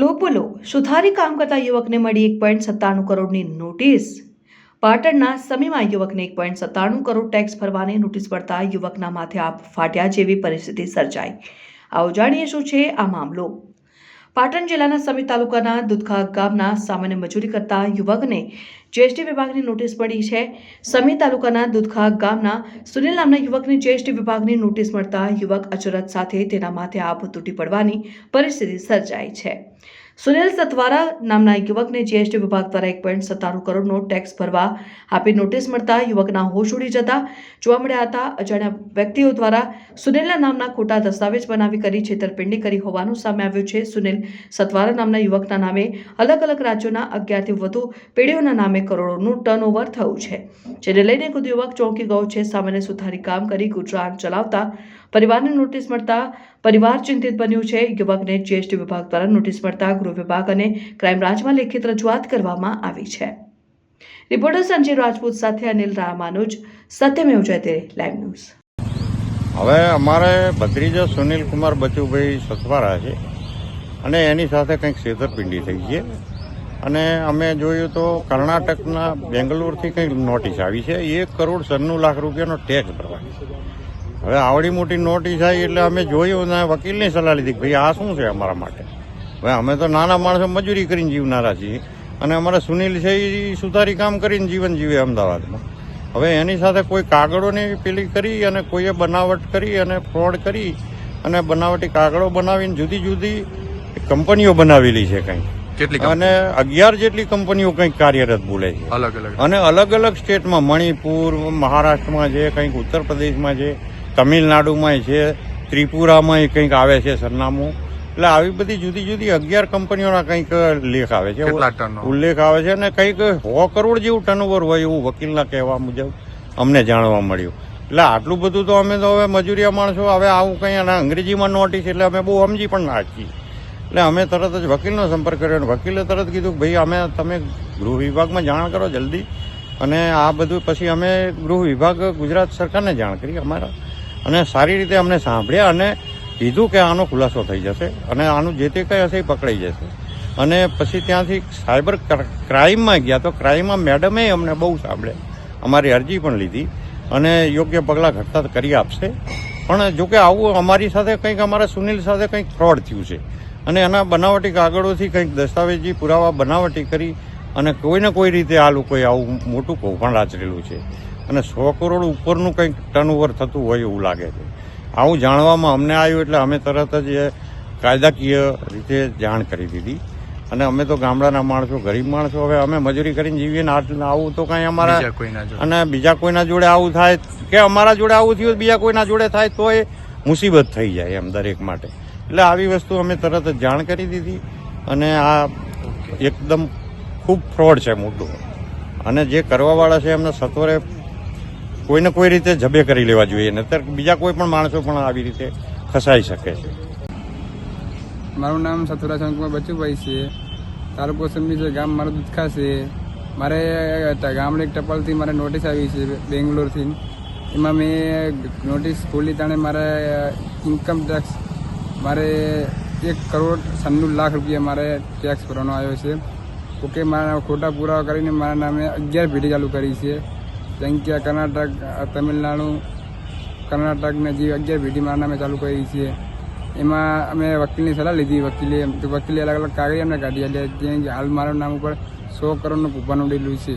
લોપોલો સુથારી કામ કરતા યુવકને મળી 1.97 કરોડની નોટિસ. પાટણના સમીમાં યુવકને 1.97 કરોડ ટેક્સ ભરવાની નોટિસ પડતા યુવકના માથે આપ ફાટ્યા જેવી પરિસ્થિતિ સર્જાઈ. આવો જાણીએ શું છે આ મામલો. પાટણ જિલ્લાના સમી તાલુકાના દુધખા ગામના સામાન્ય મજૂરી કરતા યુવકને જીએસટી વિભાગની નોટિસ મળી છે. સમી તાલુકાના દુધખા ગામના સુનિલ નામના યુવકને જીએસટી વિભાગની નોટિસ મળતા યુવક અચરજ સાથે તેના માથે આપ તૂટી પડવાની પરિસ્થિતિ સર્જાઈ છે. સુનિલ સતવારા નામના યુવકને જીએસટી વિભાગ દ્વારા 1.97 કરોડનો ટેક્સ ભરવા આપી નોટિસ મળતા યુવકના હોશ ઉડી જતા જોવા મળ્યા હતા. અજાણ્યા વ્યક્તિઓ દ્વારા સુનિલના નામના ખોટા દસ્તાવેજ બનાવી કરી છેતરપિંડી કરી હોવાનું સામે આવ્યું છે. સુનિલ સતવારા નામના યુવકના નામે અલગ અલગ રાજ્યોના 11થી વધુ પેઢીઓના નામે કરોડોનું ટર્નઓવર થયું છે, જેને લઈને ખુદ યુવક ચોંકી ગયો છે. સામાન્ય સુથારી કામ કરી ગુજરાન ચલાવતા પરિવારને નોટિસ મળતા પરિવાર ચિંતિત બન્યું છે. યુવકને જીએસટી વિભાગ દ્વારા નોટિસ મળતા ગૃહ વિભાગ અને ક્રાઇમ બ્રાન્ચમાં લેખિત રજૂઆત કરવામાં આવી છે. રિપોર્ટર સંજય રાજપૂત સાથે અનિલ રામાનુજ, સત્યમેવ જયતે, લાઈવ ન્યૂઝ. હવે અમારે ભત્રીજો સુનિલ કુમાર બચુભાઈ સતવારા છે અને એની સાથે કંઈક છેતરપિંડી થઈ છે અને અમે જોયું તો કર્ણાટકના બેંગ્લોરથી કંઈક નોટિસ આવી છે 1,96,00,000 રૂપિયાનો ટેક્સ ભરવાની. હવે આવડી મોટી નોટિસ આવી એટલે અમે જોયું ને વકીલની સલાહ લીધી કે ભાઈ આ શું છે અમારા માટે. હવે અમે તો નાના માણસો મજૂરી કરીને જીવનારા છીએ અને અમારા સુનિલ છે એ સુધારી કામ કરીને જીવન જીવે અમદાવાદમાં. હવે એની સાથે કોઈ કાગળોની પેલી કરી અને કોઈએ બનાવટ કરી અને ફ્રોડ કરી અને બનાવટી કાગળો બનાવીને જુદી જુદી કંપનીઓ બનાવેલી છે કંઈક અને 11 જેટલી કંપનીઓ કંઈક કાર્યરત બોલે છે અને અલગ અલગ સ્ટેટમાં મણિપુર, મહારાષ્ટ્રમાં છે, કંઈક ઉત્તર પ્રદેશમાં છે, તમિલનાડુમાં છે, ત્રિપુરામાં કંઈક આવે છે સરનામું. એટલે આવી બધી જુદી જુદી 11 કંપનીઓના કંઈક લેખ આવે છે, ઉલ્લેખ આવે છે અને કંઈક 100 કરોડ જેવું ટર્નઓવર હોય એવું વકીલના કહેવા મુજબ અમને જાણવા મળ્યું. એટલે આટલું બધું તો અમે તો હવે મજૂરિયા માણસો હવે આવું કંઈ અને અંગ્રેજીમાં નોટિસ એટલે અમે બહુ સમજી પણ ના શકીએ. એટલે અમે તરત જ વકીલનો સંપર્ક કર્યો અને વકીલે તરત કીધું કે ભાઈ તમે ગૃહ વિભાગમાં જાણ કરો જલ્દી. અને આ બધું પછી અમે ગૃહ વિભાગ ગુજરાત સરકારને જાણ કરી અમારા અને સારી રીતે અમને સાંભળ્યા અને કીધું કે આનો ખુલાસો થઈ જશે અને આનું જે તે કંઈ હશે એ પકડાઈ જશે. અને પછી ત્યાંથી સાયબર ક્રાઇમમાં ગયા તો ક્રાઇમમાં મેડમે અમને બહુ સાંભળે, અમારી અરજી પણ લીધી અને યોગ્ય પગલાં ઘટતા કરી આપશે. પણ જોકે આવું અમારી સાથે કંઈક અમારા સુનિલ સાથે કંઈક ફ્રોડ થયું છે અને એના બનાવટી કાગળોથી કંઈક દસ્તાવેજી પુરાવા બનાવટી કરી અને કોઈને કોઈ રીતે આ લોકોએ આવું મોટું કૌભાંડ આચરેલું છે અને 100 કરોડ ઉપરનું કંઈક ટર્નઓવર થતું હોય એવું લાગે છે. આવું જાણવામાં અમને આવ્યું એટલે અમે તરત જ કાયદાકીય રીતે જાણ કરી દીધી અને અમે તો ગામડાના માણસો, ગરીબ માણસો, હવે અમે મજૂરી કરીને જીવીએ ને આવું તો કાંઈ અમારા અને બીજા કોઈના જોડે આવું થાય કે અમારા જોડે આવું થયું બીજા કોઈના જોડે થાય તો એ મુસીબત થઈ જાય એમ દરેક માટે. એટલે આવી વસ્તુ અમે તરત જ જાણ કરી દીધી અને આ એકદમ ખૂબ ફ્રોડ છે મોટું અને જે કરવાવાળા છે એમને સત્વરે કોઈને કોઈ રીતે જબે કરી લેવા જોઈએ, નહીતર બીજા કોઈ પણ માણસો પણ આવી રીતે ફસાઈ શકે છે. મારું નામ સતવરા શંકુમાર બચુભાઈ છે, તાલુકો સમી છે, ગામ મારું દુધખા છે. મારે ગામડે એક ટપાલથી મારે નોટિસ આવી છે બેંગ્લોરથી. એમાં મેં નોટિસ ખોલી તાણે મારે ઇન્કમ ટેક્સ મારે 1,96,00,000 રૂપિયા મારે ટેક્સ ભરવાનો આવ્યો છે. ઓકે, મારા ખોટા પુરાવા કરીને મારા નામે 11 પેઢી ચાલુ કરી છે. જેમ કે કર્ણાટક, તમિલનાડુ, કર્ણાટકને જે 11 પેઢી મારા નામે ચાલુ કરી છે. એમાં અમે વકીલની સલાહ લીધી. વકીલે અલગ અલગ કાગળ અમને કાઢી આપ્યા. જેમ કે હાલ મારા નામ ઉપર 100 કરોડનું કૂપન ઉડેલું છે.